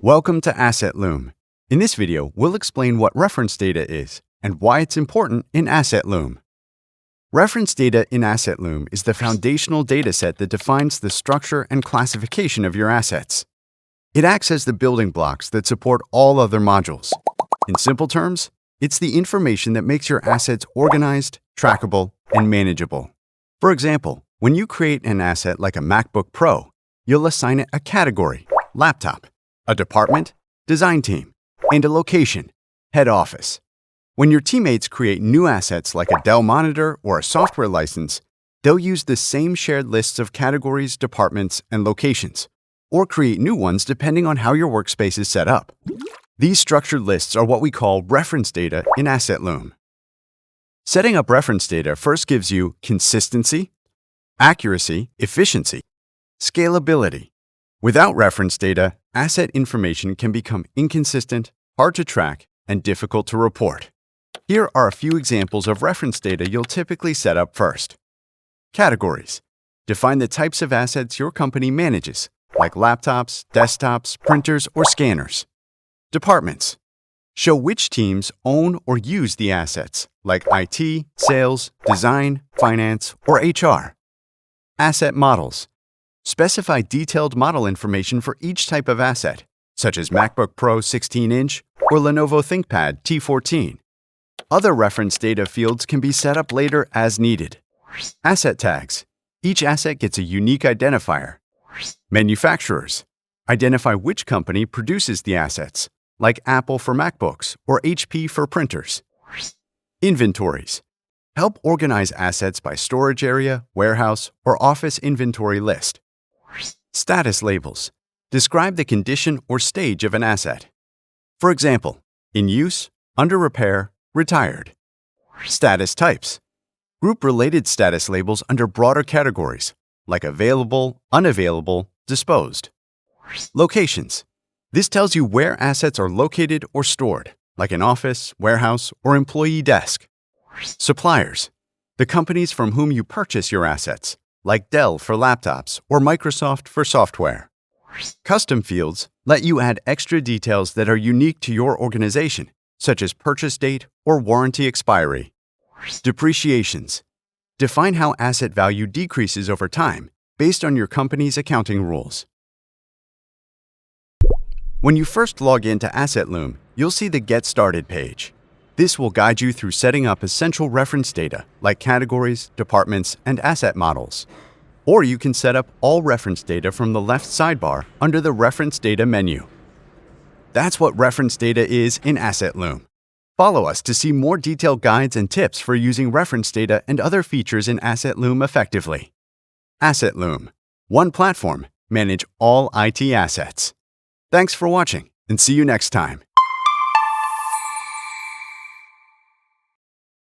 Welcome to AssetLoom. In this video, we'll explain what reference data is and why it's important in AssetLoom. Reference data in AssetLoom is the foundational dataset that defines the structure and classification of your assets. It acts as the building blocks that support all other modules. In simple terms, it's the information that makes your assets organized, trackable, and manageable. For example, when you create an asset like a MacBook Pro, you'll assign it a category, laptop, a department, design team, and a location, head office. When your teammates create new assets like a Dell monitor or a software license, they'll use the same shared lists of categories, departments, and locations, or create new ones depending on how your workspace is set up. These structured lists are what we call reference data in AssetLoom. Setting up reference data first gives you consistency, accuracy, efficiency, scalability. Without reference data, asset information can become inconsistent, hard to track, and difficult to report. Here are a few examples of reference data you'll typically set up first. Categories. Define the types of assets your company manages, like laptops, desktops, printers, or scanners. Departments. Show which teams own or use the assets, like IT, sales, design, finance, or HR. Asset models. Specify detailed model information for each type of asset, such as MacBook Pro 16-inch or Lenovo ThinkPad T14. Other reference data fields can be set up later as needed. Asset tags. Each asset gets a unique identifier. Manufacturers. Identify which company produces the assets, like Apple for MacBooks or HP for printers. Inventories. Help organize assets by storage area, warehouse, or office inventory list. Status labels. Describe the condition or stage of an asset. For example, in use, under repair, retired. Status types. Group related status labels under broader categories, like available, unavailable, disposed. Locations. This tells you where assets are located or stored, like an office, warehouse, or employee desk. Suppliers. The companies from whom you purchase your assets, like Dell for laptops or Microsoft for software. Custom fields let you add extra details that are unique to your organization, such as purchase date or warranty expiry. Depreciations. Define how asset value decreases over time based on your company's accounting rules. When you first log into AssetLoom, you'll see the Get Started page. This will guide you through setting up essential reference data like categories, departments, and asset models. Or you can set up all reference data from the left sidebar under the Reference Data menu. That's what reference data is in AssetLoom. Follow us to see more detailed guides and tips for using reference data and other features in AssetLoom effectively. AssetLoom. One platform, manage all IT assets. Thanks for watching, and see you next time.